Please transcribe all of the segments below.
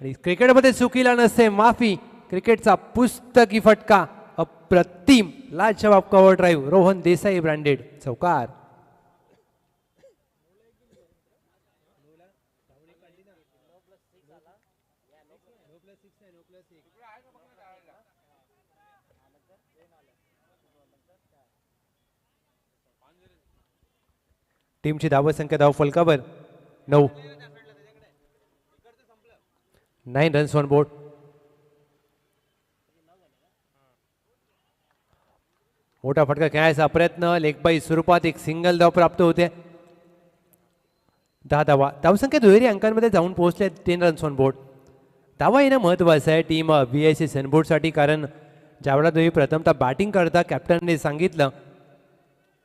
आणि क्रिकेटमध्ये चुकीला नसते माफी. क्रिकेटचा पुस्तकी फटका अप्रतिम लाजवाब cover drive Rohan Desai branded चौकार. टीमची धावसंख्या धाव फलकावर 9 रन्स ऑन बोर्ड. मोठा फटका खेळायचा प्रयत्न लेग बाय स्वरूपात एक सिंगल धाव प्राप्त होते. 10 धावा. धावसंख्या दुहेरी अंकांमध्ये जाऊन पोहोचले. 3 रन्स ऑन बोर्ड. धावा येणं महत्त्वाचं आहे टीम VIC सनबोर्डसाठी, कारण ज्यावेळेला तुम्ही प्रथमतः बॅटिंग करता कॅप्टनने सांगितलं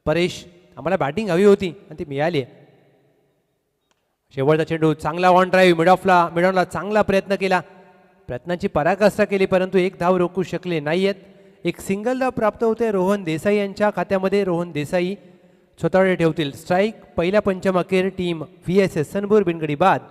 परेश आम्हाला बॅटिंग हवी होती आणि ती मिळाली आहे. शेवटचा चेंडू चांगला ऑन ड्राईव्ह मिडॉनला चांगला प्रयत्न केला. प्रयत्नाची पराकाष्ठा केली परंतु एक धाव रोखू शकले नाहीयेत. एक सिंगल धाव प्राप्त होते रोहन देसाई यांच्या खात्यामध्ये. रोहन देसाई स्वतःकडे ठेवतील स्ट्राईक. पहिल्या पंचम अखेर टीम VSS सनबोर्ड बिनगडी बाद.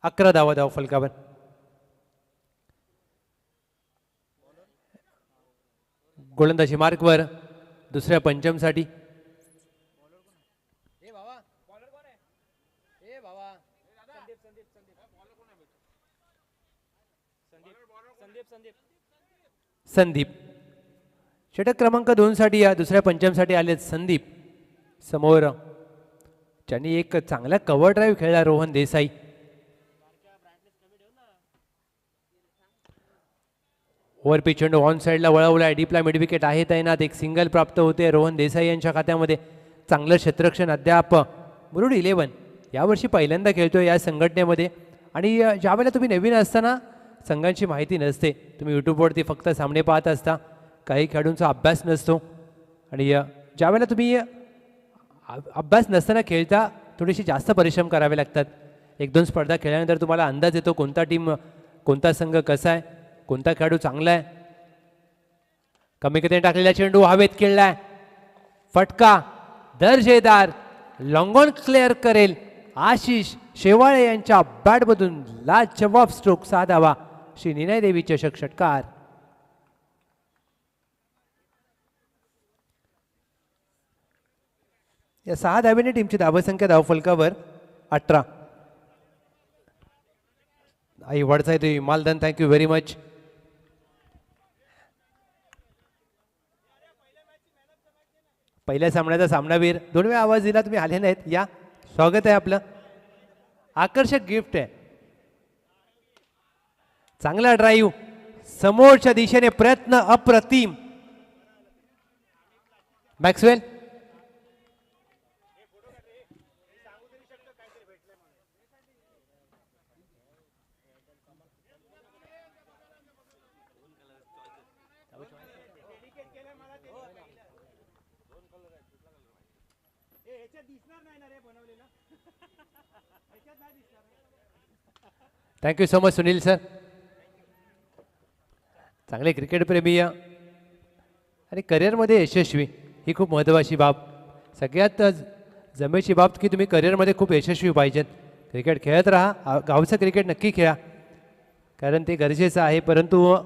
अकरा धावा धाव फलकावर. गोलंदाजी मार्कवर दुसऱ्या पंचमसाठी. संदीप. षटक क्रमांक 2 साठी या दुसऱ्या पंचमसाठी आले संदीप. समोर ज्यांनी एक चांगला कव्हर ड्राईव्ह खेळला रोहन देसाई. ओव्हरपिच चेंडू ऑन साईडला वळवलाय. डीपला मिड विकेट आहे तैनात. एक सिंगल प्राप्त होते रोहन देसाई यांच्या खात्यामध्ये. चांगलं क्षेत्ररक्षण अद्याप. मुरुड 11 यावर्षी पहिल्यांदा खेळतोय या संघटनेमध्ये आणि ज्यावेळेला तुम्ही नवीन असताना संघांची माहिती नसते, तुम्ही यूट्यूबवरती फक्त सामने पाहत असता, काही खेळाडूंचा अभ्यास नसतो आणि ज्यावेळेला तुम्ही अभ्यास नसताना खेळता थोडीशी जास्त परिश्रम करावे लागतात. 1-2 स्पर्धा खेळल्यानंतर तुम्हाला अंदाज येतो कोणता टीम कोणता संघ कसा आहे, कोणता खेळाडू चांगला आहे. कमी गतीने टाकलेला चेंडू हवेत खेळलाय. फटका दर्जेदार. लॉंग ऑन क्लिअर करेल आशिष शेवाळे यांच्या बॅटमधून. लाजवाब स्ट्रोक. 6 धावा. श्री निनाय देवी चषक षटकार. या 6 धावेने टीमची धावसंख्या धावफलकावर 18. आई वडसाई देवी मालधन थँक्यू व्हेरी मच. पहिल्या सामन्याचा सामनावीर 2 वेळा आवाज दिला, तुम्ही आले नाहीत. या स्वागत आहे आपलं. आकर्षक गिफ्ट आहे. चांगला ड्राईव्ह. समोरच्या दिशेने प्रयत्न अप्रतिम. Maxwell thank you so much Sunil sir. चांगले क्रिकेटप्रेमी आणि करिअरमध्ये यशस्वी ही खूप महत्त्वाची बाब. सगळ्यात जमेची बाब की तुम्ही करिअरमध्ये खूप यशस्वी पाहिजेत. क्रिकेट खेळत राहा. गावचं क्रिकेट नक्की खेळा कारण ते गरजेचं आहे, परंतु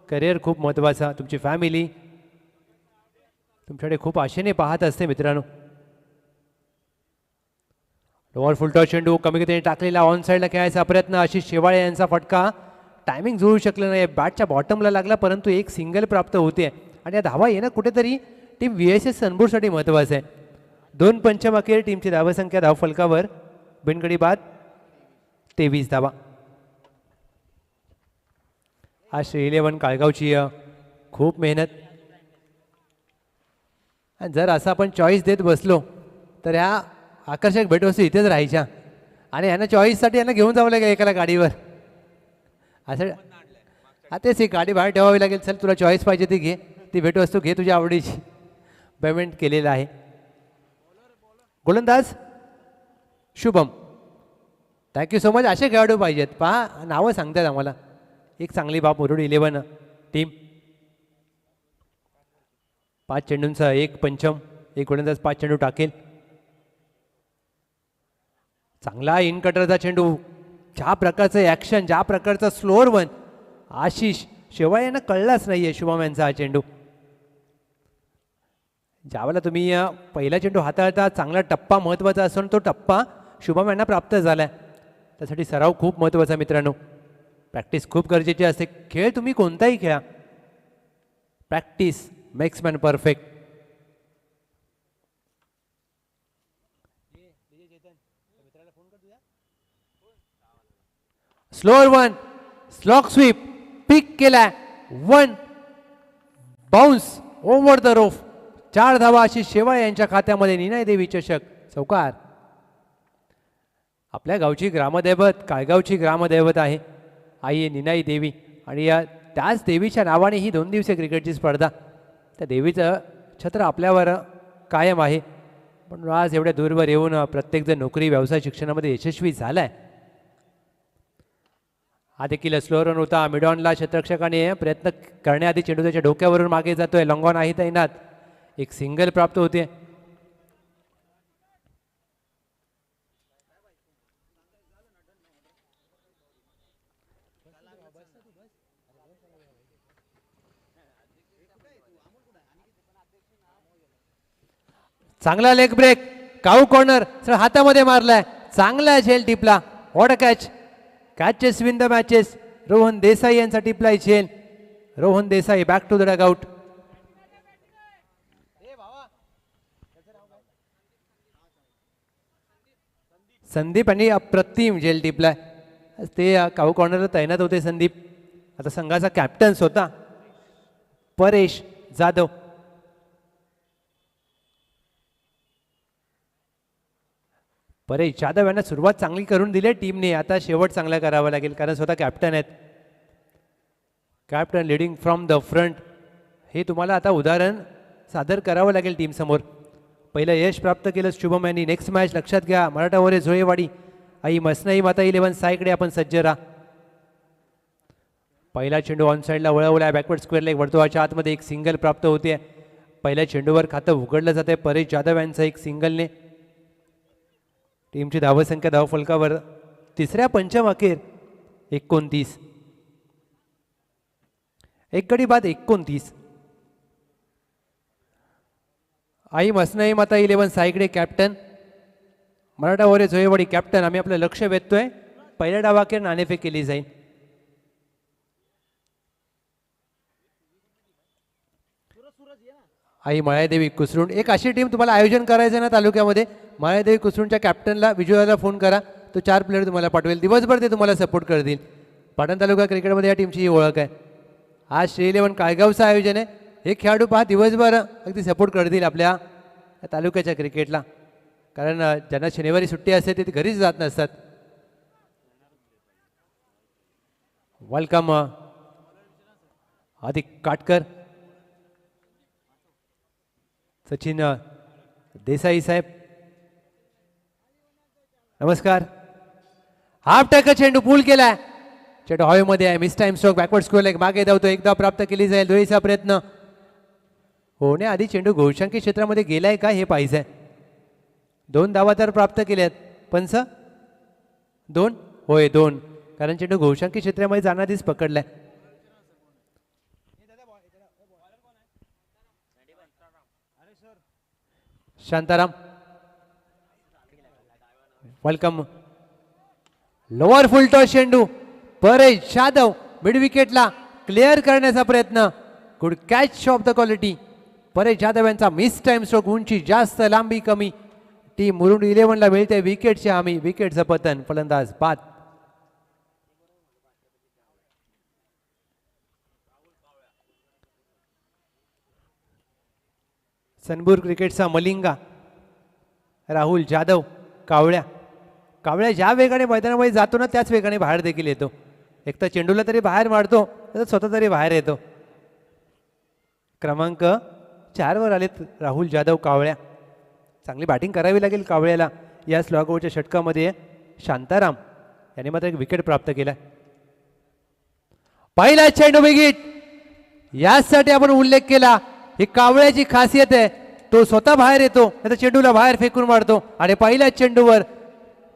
करिअर खूप महत्त्वाचा. तुमची फॅमिली तुमच्याकडे खूप आशेने पाहत असते मित्रांनो. ओव्हर फुलटॉ चेंडू कमी गतीने टाकलेला. ऑन साईडला खेळायचा प्रयत्न. आशिष शेवाळे यांचा फटका. टायमिंग जुळू शकलं नाही. बॅटच्या बॉटमला लागला परंतु एक सिंगल प्राप्त होते आणि या धावा येणं कुठेतरी टीम VSS सनबोर्डसाठी महत्त्वाचं आहे. 2 पंचम अखेर टीमची धावसंख्या धावफलकावर बिनगडी बाद 23 धावा. आज श्री 11 काळगावची खूप मेहनत. आणि जर असं आपण चॉईस देत बसलो तर ह्या आकर्षक भेटवस्तू इथेच राहायच्या आणि यांना चॉईससाठी यांना घेऊन जावं लागेल एकाला गाडीवर. असं तेच ही गाडी बाहेर ठेवावी लागेल. चल तुला चॉईस पाहिजे ती घे, ती भेटवस्तू घे तुझ्या आवडीची. पेमेंट केलेलं आहे. गोलंदाज शुभम. Thank you so much. असे खेळाडू पाहिजेत. पहा नावं सांगतात आम्हाला. एक चांगली बाप मुरुड 11 टीम. 5 चेंडूंचा एक पंचम. एक गोलंदाज 5 चेंडू टाकेल. चांगला इन कटरचा चेंडू. ज्या प्रकारचं ॲक्शन, ज्या प्रकारचा स्लोअर वन. आशिष शेवाळे यांना कळलाच नाही आहे शुभम यांचा हा चेंडू. ज्यावेळेला तुम्ही पहिला चेंडू हाताळता चांगला टप्पा महत्त्वाचा असून तो टप्पा शुभम यांना प्राप्त झाला आहे. त्यासाठी सराव खूप महत्त्वाचा मित्रांनो. प्रॅक्टिस खूप गरजेची असते. खेळ तुम्ही कोणताही खेळा, practice makes man perfect. Slower one, slog sweep, pick केलाय. 1 बाउन्स ओव्हर द रोफ. 4 धावा अशी शेवाळे यांच्या खात्यामध्ये. निनाय देवी चषक चौकार. आपल्या गावची ग्रामदैवत, काळगावची ग्रामदैवत आहे आई निनाई देवी. आणि या त्याच देवीच्या नावाने ही 2 दिवसीय क्रिकेटची स्पर्धा. त्या देवीचं छत्र आपल्यावर कायम आहे. पण आज एवढ्या दूरवर येऊन प्रत्येकजण नोकरी व्यवसाय शिक्षणामध्ये यशस्वी झाला आहे. हा देखील स्लोअर रन होता. मिडॉनला क्षेत्ररक्षकाने प्रयत्न करण्याआधी चेंडू त्याच्या डोक्यावरून मागे जातोय. लॉंगॉन आहे तैनात. एक सिंगल प्राप्त होते. चांगला लेग ब्रेक. काऊ कॉर्नर हातामध्ये मारलाय. चांगला झेल टिपला. What a catch. Catches win the matches. Rohan Desai यांचा टिपलाय झेल. Rohan Desai back to the dugout. Sandeep यांनी अप्रतिम झेल टिपलाय. ते काऊ कॉर्नरला तैनात होते संदीप. आता संघाचा कॅप्टन्स होता परेश जाधव. परेश जाधव यांना सुरुवात चांगली करून दिली टीमने. आता शेवट चांगला करावा लागेल कारण स्वतः कॅप्टन आहेत. Captain leading from the front. हे तुम्हाला आता उदाहरण सादर करावं लागेल टीमसमोर. पहिलं यश प्राप्त केलं शुभम यांनी. नेक्स्ट मॅच लक्षात घ्या. मराठा वरे झोळेवाडी आई मसनाई माता 11 साईकडे आपण सज्ज राहा. पहिला चेंडू ऑन साईडला वळवला. बॅकवर्ड स्क्वेअर लेग वर्तुळाच्या आतमध्ये एक सिंगल प्राप्त होते. पहिल्या चेंडूवर खातं उघडलं जाते परेश जाधव यांचं एक सिंगलने. टीमची धावसंख्या धावफलकावर तिसऱ्या पंचम अखेर 29. एक गडी बाद 29. आई मसनाई माता 11 साईकडे कॅप्टन. मराठा वरे झोळेवाडी कॅप्टन. आम्ही आपलं लक्ष वेधतोय. पहिल्या डावाखेर नाणेफेक केली जाईल. आई मळ्यादेवी कुसरुण. एक अशी टीम तुम्हाला आयोजन करायचं ना तालुक्यामध्ये. मळ्यादेवी कुसरुणच्या कॅप्टनला विजयाला फोन करा. तो 4 प्लेयर तुम्हाला पाठवेल. दिवसभर ते तुम्हाला सपोर्ट करतील. पाटण तालुका क्रिकेटमध्ये या टीमची ही ओळख आहे. आज श्री 11 काळगावचं आयोजन आहे. हे खेळाडू पहा दिवसभर अगदी सपोर्ट करतील आपल्या तालुक्याच्या क्रिकेटला. कारण ज्यांना शनिवारी सुट्टी असते ते घरीच जात नसतात. वेलकम आदिक काटकर, सचिन देसाई साहेब नमस्कार. हाफ टॅकर चेंडू पूल केलाय. चेंडू हवेमध्ये आहे. Miss time stroke. Backward score leg मागे धावतो. एकदा प्राप्त केली जाईल. दोहीचा प्रयत्न होण्याआधी चेंडू घोषांकी क्षेत्रामध्ये गेलाय का हे पाहिजे. 2 धावा तर प्राप्त केल्यात. पंच 2 होय 2. कारण चेंडू घोषांकी क्षेत्रामध्ये जाण्याआधीच पकडलाय. Shantaram welcome. Lower full toss चेंडू परेश जाधव मिड विकेटला क्लिअर करण्याचा प्रयत्न. Good catch of the quality. Paresh Jadhav यांचा मिस टाइम स्ट्रोक. उंची जास्त लांबी कमी. टीम मुरुड 11 ला मिळते विकेटची हमी. विकेटचं पतन. फलंदाज बाद. सनबूर क्रिकेटचा मलिंगा राहुल जाधव. कावळ्या कावळ्या ज्या वेगाने मैदानामध्ये जातो ना त्याच वेगाने बाहेर देखील येतो. एक तर चेंडूला तरी बाहेर मारतो तर स्वतः तरी बाहेर येतो. क्रमांक 4 वर आलेत राहुल जाधव कावळ्या. चांगली बॅटिंग करावी लागेल कावळ्याला. या स्लॉगोवरच्या षटकामध्ये शांताराम याने मात्र एक विकेट प्राप्त केला. पहिला चेंडू विकेट, यासाठी आपण उल्लेख केला. ही कावळ्याची खासियत आहे, तो स्वतः बाहेर येतो त्या चेंडूला बाहेर फेकून मारतो आणि पहिल्या चेंडूवर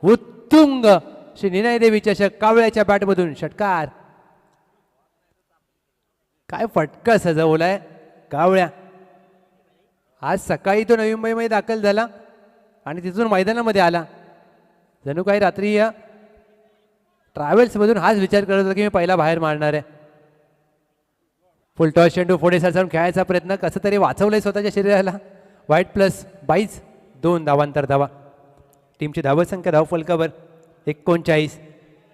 उत्तुंग श्री निनाय देवी चषक कावळ्याच्या बॅटमधून षटकार. काय फटका सजवलाय कावळ्या. आज सकाळी तो नवी मुंबईमध्ये दाखल झाला आणि तिथून मैदानामध्ये आला. जणू काही रात्री या ट्रॅव्हल्समधून हाच विचार करत होता की मी पहिला बाहेर मारणार आहे. फुल टॉस चेंडू पुढे सरसावून खेळायचा प्रयत्न, कसं तरी वाचवलंय स्वतःच्या शरीराला. वाईट प्लस 22, 2 धावांतर धावा. टीमची धावसंख्या धावफलकावर 39.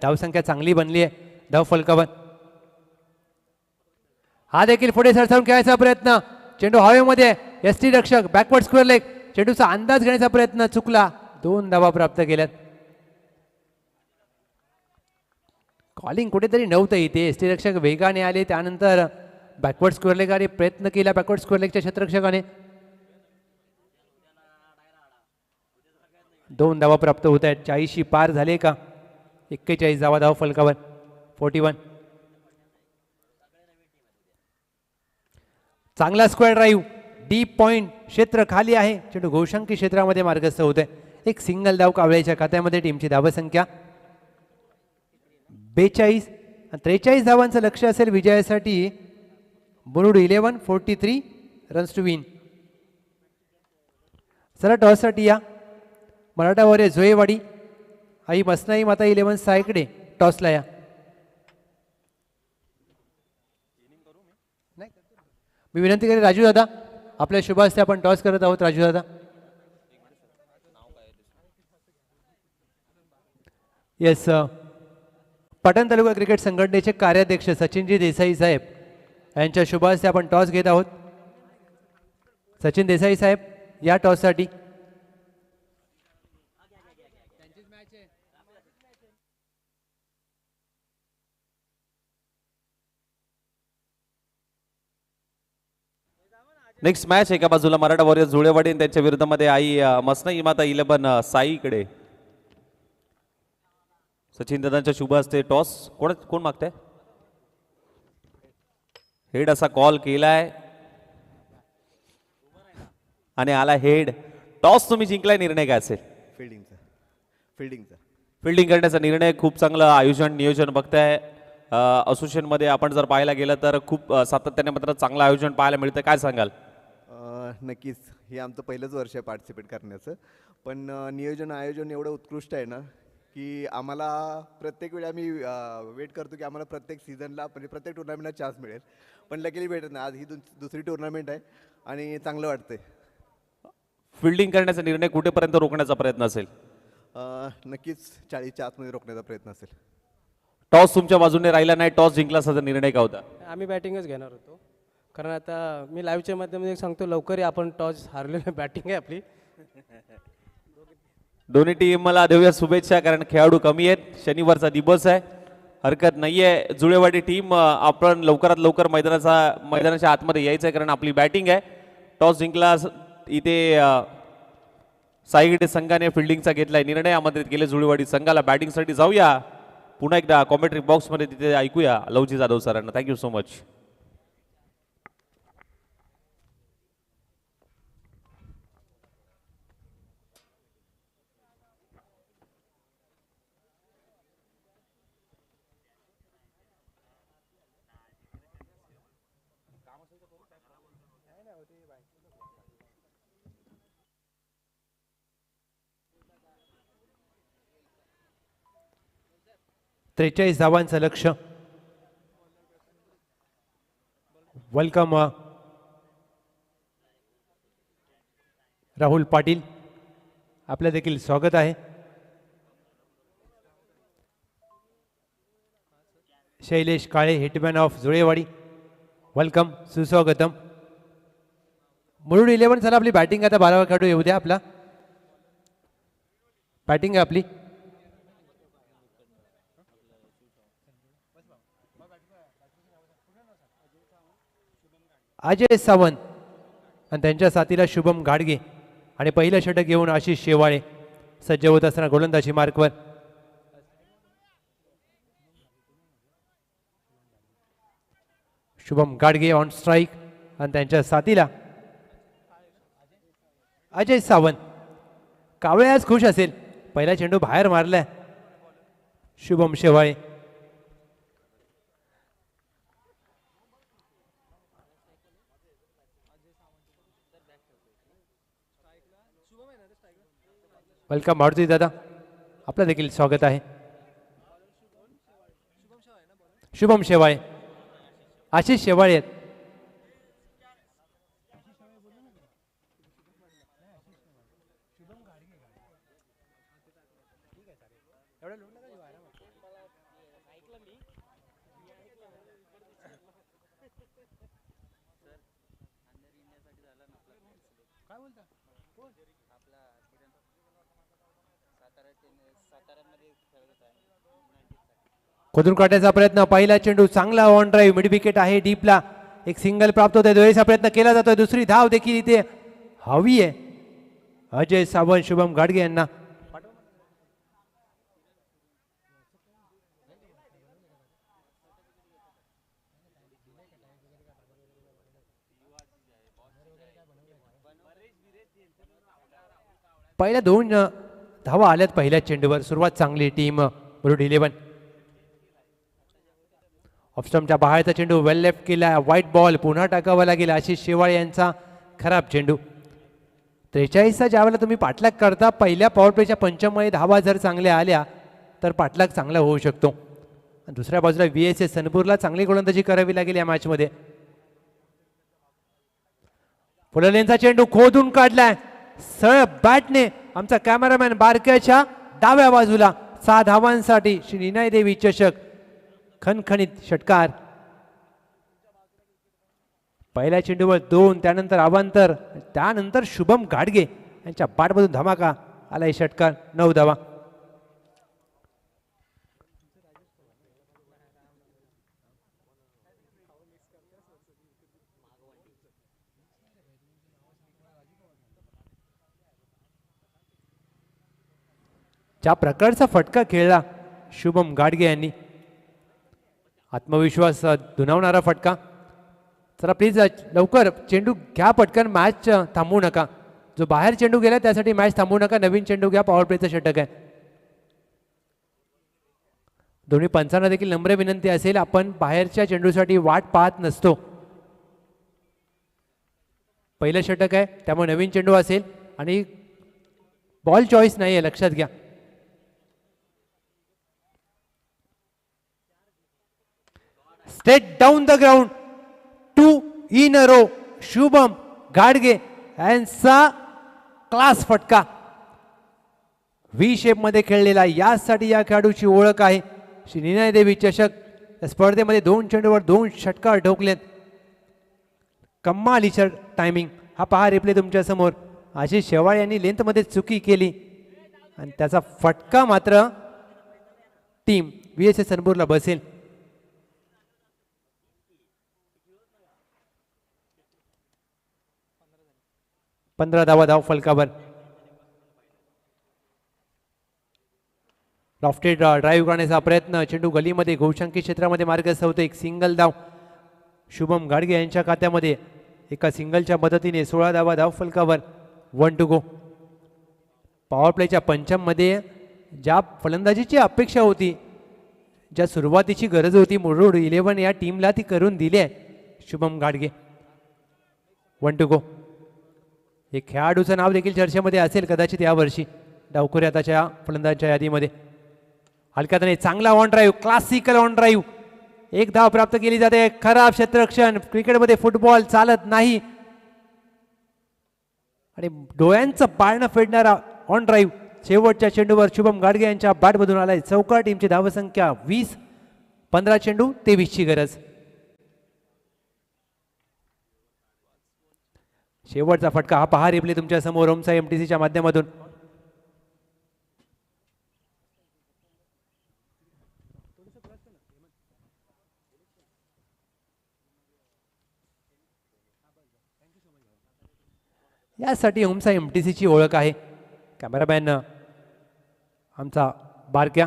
धावसंख्या चांगली बनली आहे धावफलकावर. हा देखील पुढे सरसावून खेळायचा प्रयत्न, चेंडू हवेमध्ये. एसटी रक्षक बॅकवर्ड स्क्वेअर लेग, चेंडूचा अंदाज घेण्याचा प्रयत्न चुकला. 2 धावा प्राप्त केल्यात. कॉलिंग कुठेतरी नव्हतं इथे. एसटी रक्षक वेगाने आले, त्यानंतर बॅकवर्ड स्क्वेअर लेगाने प्रयत्न केला बॅकवर्ड स्क्वेअर लेगच्या क्षेत्ररक्षकाने. 2 धावा प्राप्त होत आहेत. 40 पार झाले का? 41 धावा धाव फलकावर. 41. चांगला स्क्वेअर ड्राईव्ह, डीप पॉइंट, क्षेत्र खाली आहे. चेंडू घोषांकी क्षेत्रामध्ये मार्गस्थ होत आहे. एक सिंगल धाव कावळ्याच्या खात्यामध्ये. टीमची धावसंख्या 42. 43 धावांचं लक्ष असेल विजयासाठी. Burud 11, 43 runs to win. चला टॉससाठी या. मराठा वॉरियर झोयेवाडी आई मसनाई माता 11 सायकडे टॉसला या. मी विनंती करेन राजू दादा, आपल्या शुभ हस्ते आपण टॉस करत आहोत. राजू दादा. येस, पाटण तालुका क्रिकेट संघटनेचे कार्याध्यक्ष सचिनजी देसाई साहेब यांच्या शुभ हस्ते आपण टॉस घेत आहोत. सचिन देसाई साहेब या टॉससाठी. नेक्स्ट मॅच एका बाजूला मराठा वॉरियर जुळेवाडी आणि त्यांच्या विरुद्धमध्ये आई मसनाई माता 11 साईकडे. सचिन दादांच्या शुभ हस्ते टॉस. कोण मागताय? हेड असा कॉल केलाय आणि आला हेड. टॉस तुम्ही जिंकलाय, निर्णय काय असेल? फिल्डिंग करण्याचा निर्णय. खूप चांगलं आयोजन नियोजन बघताय. असोसिएशनमध्ये आपण जर पाहायला गेलं तर खूप सातत्याने मात्र चांगलं आयोजन पाहायला मिळतं. काय सांगाल? नक्कीच, हे आमचं पहिलंच वर्ष आहे पार्टिसिपेट करण्याचं. पण नियोजन आयोजन एवढं उत्कृष्ट आहे ना की आम्हाला प्रत्येक वेळी आम्ही वेट करतो की आम्हाला प्रत्येक सीझनला म्हणजे प्रत्येक टुर्नामेंटला चान्स मिळेल, पण लकीली भेटत नाही. आज ही दुसरी टुर्नामेंट आहे आणि चांगलं वाटतंय. फिल्डिंग करण्याचा निर्णय कुठेपर्यंत रोखण्याचा प्रयत्न असेल? नक्कीच 40च्या आतमध्ये रोखण्याचा प्रयत्न असेल. टॉस तुमच्या बाजूने राहिला नाही, टॉस जिंकला असा निर्णय का होता? आम्ही बॅटिंगच घेणार होतो, कारण आता मी लाईव्हच्या माध्यमातून सांगतो लवकर आपण टॉस हारलेलो बॅटिंग आहे आपली. दोन्ही टीमला देऊया शुभेच्छा, कारण खेळाडू कमी आहेत. शनिवारचा दिवस आहे, हरकत नाहीये. जुळेवाडी टीम आपण लवकरात लवकर मैदानाच्या आतमध्ये यायचं आहे, कारण आपली बॅटिंग आहे. टॉस जिंकला इथे साईगडे संघाने फिल्डिंगचा घेतलाय निर्णय, आमंत्रित केले जुळेवाडी संघाला. बॅटिंगसाठी जाऊया पुन्हा एकदा कॉमेंट्री बॉक्समध्ये, तिथे ऐकूया लवजी जाधव सरांना. Thank you so much. त्रेचाळीस धावांचं लक्ष. वेलकम राहुल पाटील, आपलं देखील स्वागत आहे. Shailesh Kale, hitman of जुळेवाडी, welcome, सुस्वागतम. मुरुड 11 चला आपली बॅटिंग आता 12वा खेळाडू येऊ द्या. आपला बॅटिंग आहे आपली. अजय सावंत आणि त्यांच्या साथीला शुभम घाडगे, आणि पहिलं षटक घेऊन आशिष शेवाळे सज्ज होत असताना गोलंदाजी मार्कवर. शुभम गाडगे ऑन स्ट्राईक आणि त्यांच्या साथीला अजय सावंत. कावळे आज खुश असेल, पहिला चेंडू बाहेर मारलाय शुभम शेवाळे. वेलकम मारुती दादा, आपलं देखील स्वागत आहे. शुभम शेवाळे, आशिष शेवाळे आहेत. खोदून काढण्याचा प्रयत्न, पहिला चेंडू चांगला ऑन ड्राईव्ह, मिड विकेट आहे डीपला, एक सिंगल प्राप्त होतोय. द्वेषा प्रयत्न केला जातोय, दुसरी धाव देखील इथे हवी आहे. अजय सावंत शुभम गाडगे यांना पहिल्या 2 धावा आल्यात पहिल्या चेंडूवर. सुरुवात चांगली टीम मुरुड 11. ऑफस्टमच्या बाहेरचा चेंडू वेल लेफ्ट केला, व्हाईट बॉल पुन्हा टाकावा लागेल. आशिष शेवाळे यांचा खराब चेंडू. 43चा ज्यावेळेला तुम्ही पाठलाग करता, पहिल्या पॉवर प्लेच्या पंचमध्ये धावा जर चांगल्या आल्या तर पाठलाग चांगला होऊ शकतो. दुसऱ्या बाजूला VSS सनपूरला चांगली गोलंदाजी करावी लागेल या मॅचमध्ये. फुललेंचा चेंडू खोदून काढलाय सरळ बॅटने. आमचा कॅमेरामॅन बारक्याच्या डाव्या बाजूला. 6 धावांसाठी श्री निनाय देवी चषक खणखणीत षटकार. पहिल्या चेंडूवर 2, त्यानंतर अवांतर, त्यानंतर शुभम गाडगे यांच्या बॅटमधून धमाका आलाय षटकार. 9 धावा. ज्या प्रकारचा फटका खेळला शुभम गाडगे यांनी, आत्मविश्वास दुणावणारा फटका. चला प्लीज लवकर चेंडू घ्या पटकन, मॅच थांबवू नका. जो बाहेर चेंडू गेला त्यासाठी मॅच थांबवू नका, नवीन चेंडू घ्या. पॉवर प्लेचं षटक आहे. दोन्ही पंचांना देखील नम्र विनंती असेल, आपण बाहेरच्या चेंडूसाठी वाट पाहत नसतो. पहिलं षटक आहे त्यामुळे नवीन चेंडू असेल आणि बॉल चॉईस नाही आहे, लक्षात घ्या. Straight down the ground, 2 in a row. Shubham Gadge यांचा क्लास फटका. व्ही शेप मध्ये खेळलेला, यासाठी या खेळाडूची ओळख आहे. श्री निनाय देवी चषक या स्पर्धेमध्ये 2 चेंडूवर 2 षटकार ठोकलेत. कमालीचं टायमिंग. हा पहा रिप्ले तुमच्या समोर. आशिष शेवाळे यांनी लेंथमध्ये चुकी केली आणि त्याचा फटका मात्र टीम VSS सनपूरला बसेल. पंधरा धाव फलकावर. लॉफ्टेड ड्राईव्ह करण्याचा प्रयत्न, चेंडू गलीमध्ये घोषांकी क्षेत्रामध्ये मार्गस्थ होतो. एक सिंगल धाव शुभम गाडगे यांच्या खात्यामध्ये. एका सिंगलच्या मदतीने 16 धाव फलकावर. 1 to go. पॉवर प्लेच्या पंचममध्ये ज्या फलंदाजीची अपेक्षा होती, ज्या सुरुवातीची गरज होती मुरुड 11 या टीमला, ती करून दिली आहे शुभम गाडगे. 1 to go. एक खेळाडूचं नाव देखील चर्चेमध्ये असेल कदाचित यावर्षी डावखुरी आताच्या फलंदाजांच्या यादीमध्ये. हलक्यात चांगला on drive, classical on drive. 1 धाव प्राप्त केली जाते. खराब क्षेत्ररक्षण. क्रिकेटमध्ये फुटबॉल चालत नाही आणि डोळ्यांचं पाळणं फेडणारा ऑन ड्राईव्ह. शेवटच्या चेंडूवर शुभम गाडगे यांच्या बॅटमधून आलाय चौकार. टीमची धावसंख्या 20. 15 चेंडू 23ची गरज. शेवटचा फटका. हा पहा रिप्ले तुमच्या समोर ओमसा MTCच्या माध्यमातून. यासाठी ओमसा MTCची ओळख आहे. कॅमेरामॅन आमचा बारक्या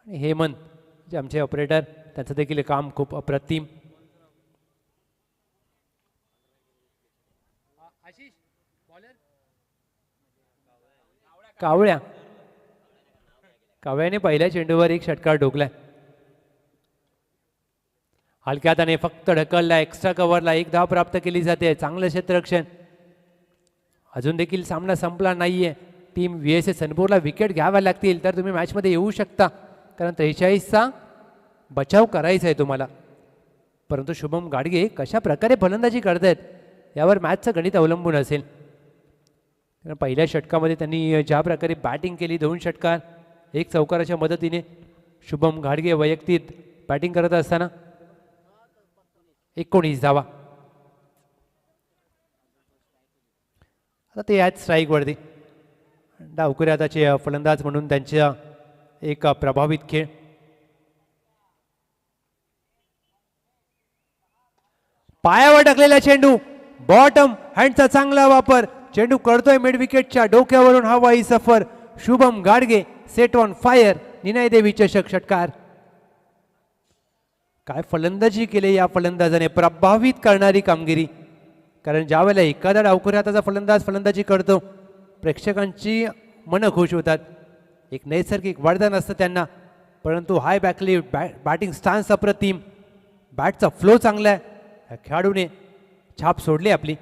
आणि हेमंत जे आमचे ऑपरेटर, त्यांचं देखील काम खूप अप्रतिम. कावळ्याने पहिल्या चेंडूवर एक षटकार ठोकलाय. हलक्या हाताने फक्त ढकलला, एक्स्ट्रा कव्हरला एक धाव प्राप्त केली जाते. चांगलं क्षेत्ररक्षण. अजून देखील सामना संपला नाहीये. टीम VSS सनपूरला विकेट घ्याव्या लागतील तर तुम्ही मॅचमध्ये येऊ शकता, कारण 43चा बचाव करायचा आहे तुम्हाला. परंतु शुभम गाडगे कशा प्रकारे फलंदाजी करतायत यावर मॅचचं गणित अवलंबून असेल. कारण पहिल्या षटकामध्ये त्यांनी ज्या प्रकारे बॅटिंग केली, 2 षटकार 1 चौकाराच्या मदतीने शुभम घाडगे वैयक्तिक बॅटिंग करत असताना 19 धावा. आता ते आहेत स्ट्राईकवरती. डावखुऱ्या हाताचे फलंदाज म्हणून त्यांच्या एक प्रभावित खेळ. पायावर टाकलेला चेंडू, बॉटम हँडचा चांगला वापर. चेंडू करतोय मिड विकेटच्या डोक्यावरून हवाई सफर. Shubham Gadge set on fire. निनाय देवी चषक षटकार. काय फलंदाजी केली या फलंदाजाने, प्रभावित करणारी कामगिरी. कारण ज्या वेळेला एखादा डावखुऱ्या हाताचा फलंदाज फलंदाजी करतो प्रेक्षकांची मनं खुश होतात. एक नैसर्गिक वरदान असतं त्यांना. परंतु हाय बॅकलिफ्ट, बॅटिंग स्टान्स अप्रतिम, बॅटचा फ्लो चांगला आहे. या खेळाडूने छाप सोडली आपली.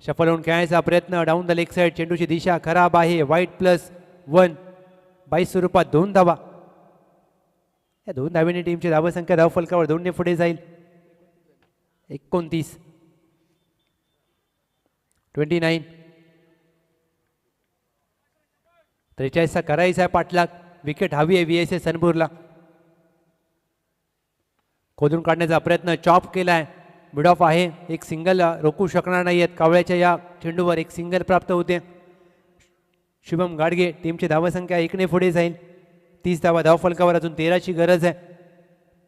शफल होऊन खेळायचा प्रयत्न, डाऊन द लेग साईड. चेंडूची दिशा खराब आहे. वाईट +1 22 स्वरूपात 2 धावा. या 2 धावेने टीमची धावसंख्या धावफलकावर 2 ने पुढे जाईल. 29 29. 43चा करायचा आहे पाठलाग. विकेट हवी आहे VSS सनपूरला. खोदून काढण्याचा प्रयत्न, चॉप केलाय. मिड ऑफ आहे. एक सिंगल रोखू शकणार नाही आहेत. कावळ्याच्या या चेंडूवर एक सिंगल प्राप्त होते. शुभम गाडगे टीमची धावसंख्या 1 ने पुढे जाईल. 30 धावा धावफलकावर. अजून 13ची गरज आहे.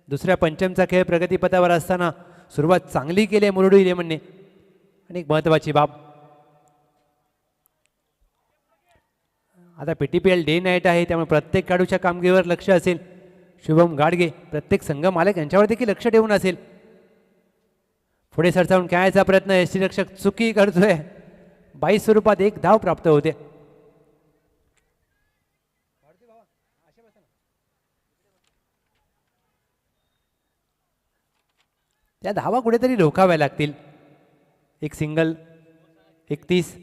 दुसऱ्या पंचमचा खेळ प्रगतीपथावर असताना सुरुवात चांगली केली आहे मुरुडू इलेव्हनने. आणि एक महत्त्वाची बाब, आता PTPL डे नाईट आहे, त्यामुळे प्रत्येक खेळाडूच्या कामगिरीवर लक्ष असेल. शुभम गाडगे प्रत्येक संघ मालक यांच्यावर देखील लक्ष ठेवून असेल. पुढे सरसावून खेळायचा प्रयत्न, यष्टीरक्षक चुकी करतोय. 22 स्वरूपात 1 धाव प्राप्त होते. त्या धावा कुठेतरी रोखाव्या लागतील. एक सिंगल. 31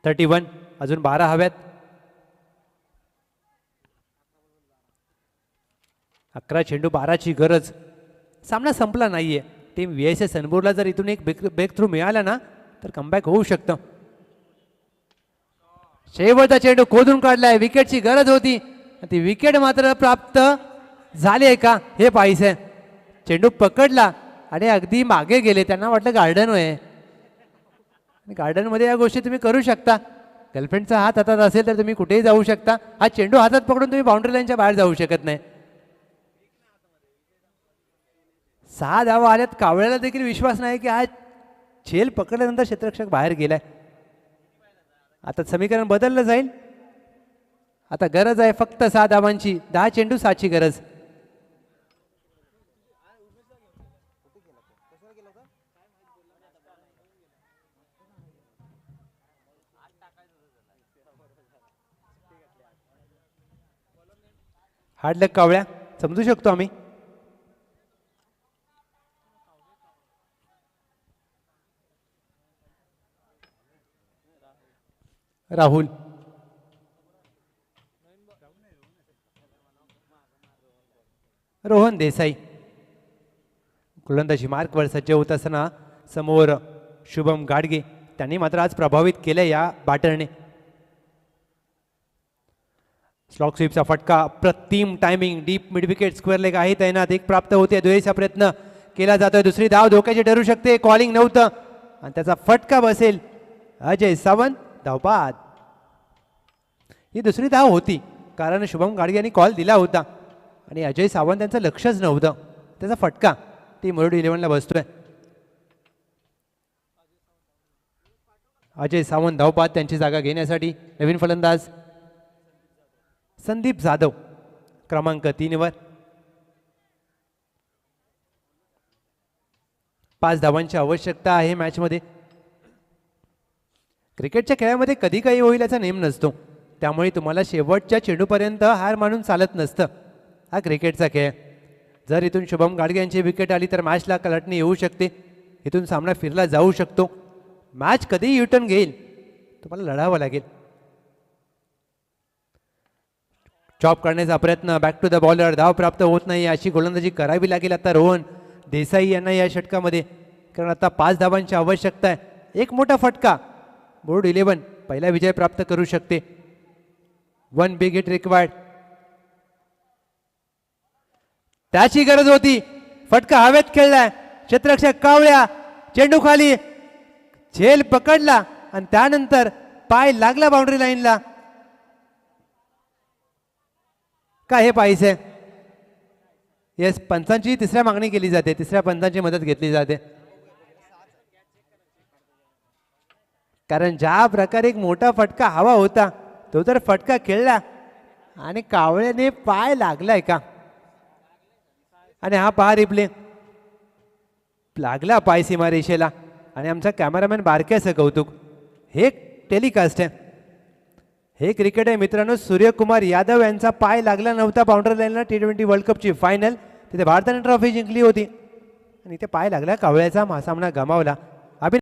31. अजून 12 हव्यात. 11 चेंडू 12ची गरज. सामना संपला नाहीये. टीम VSS सनपूरला जर इथून एक ब्रेक थ्रू मिळाला ना तर कमबॅक होऊ शकतं. शेवटचा चेंडू खोदून काढलाय. विकेटची गरज होती, ती विकेट मात्र प्राप्त झाली आहे का हे पाहिजे. चेंडू पकडला आणि अगदी मागे गेले. त्यांना वाटलं गार्डन आहे. गार्डनमध्ये या गोष्टी तुम्ही करू शकता. गर्लफ्रेंडचा हात हातात असेल तर तुम्ही कुठेही जाऊ शकता. हा चेंडू हातात पकडून तुम्ही बाउंड्री लाईनच्या बाहेर जाऊ शकत नाही. 6 धावा आल्यात. कावळ्याला देखील विश्वास नाही की हा झेल पकडल्यानंतर क्षेत्ररक्षक बाहेर गेलाय. आता समीकरण बदललं जाईल. आता गरज आहे फक्त 6 धावांची. 10 चेंडू 7ची गरज. हार्ड लक कावळ्या, समजू शकतो आम्ही. राहुल रोहन देसाई गोलंदाजी मार्कवर सज्ज होत असताना समोर शुभम गाडगे. त्यांनी मात्र आज प्रभावित केलं या बॅटरने. स्लॉक स्वीपचा फटका, प्रतिम timing. Deep mid wicket square leg आहे तैनात. 1 प्राप्त होते. दुहेरीचा प्रयत्न केला जातोय. दुसरी धाव धोक्याची ठरू शकते. कॉलिंग नव्हतं आणि त्याचा फटका बसेल. अजय सावंत धावपाद. ही दुसरी धाव होती कारण शुभम गाडगे यांनी कॉल दिला होता आणि अजय सावंत त्यांचं लक्षच नव्हतं. त्याचा फटका ती मुरुड इलेव्हनला बसतोय. अजय सावंत धावपाद. त्यांची जागा घेण्यासाठी नवीन फलंदाज संदीप जाधव क्रमांक 3 वर. 5 धावांची आवश्यकता आहे मॅचमध्ये. क्रिकेटच्या खेळामध्ये कधी काही होईल याचा नेम नसतो, त्यामुळे तुम्हाला शेवटच्या चेंडूपर्यंत हार मानून चालत नसतं. हा क्रिकेटचा खेळ. जर इथून शुभम गाडगे यांची विकेट आली तर मॅचला कलाटणी येऊ शकते, इथून सामना फिरला जाऊ शकतो. मॅच कधी युटर्न घेईल तुम्हाला लढावं लागेल. चॉप करण्याचा प्रयत्न, बॅक टू द बॉलर, धाव प्राप्त होत नाही. अशी गोलंदाजी करावी लागेल आता रोहन देसाई यांना या षटकामध्ये, कारण आता 5 धावांची आवश्यकता आहे. एक मोठा फटका, बोर्ड 11 पहिला विजय प्राप्त करू शकते. 1 बिग हिट रिक्वायर्ड. त्याची गरज होती. फटका हवेत खेळलाय, क्षेत्ररक्षक कावळ्या, चेंडू खाली, झेल पकडला आणि त्यानंतर पाय लागला बाउंड्री लाईनला. काय हे पाहिजे? येस, पंचांची तिसऱ्या मागणी केली जाते, तिसऱ्या पंचांची मदत घेतली जाते. कारण ज्या प्रकारे एक मोठा फटका हवा होता तो तर फटका खेळला आणि कावळ्याने पाय लागलाय का? आणि हा पहा रिप्ले, लागला पाय सीमारेषेला आणि आमचा कॅमेरामॅन बारक्याचं कौतुक. हे टेलिकास्ट आहे, हे क्रिकेट आहे मित्रांनो. सूर्यकुमार यादव यांचा पाय लागला नव्हता बाउंड्री लाईनला. T20 वर्ल्ड कपची फायनल, तिथे भारताने ट्रॉफी जिंकली होती आणि इथे पाय लागला, कावळ्याचा सामना गमावला.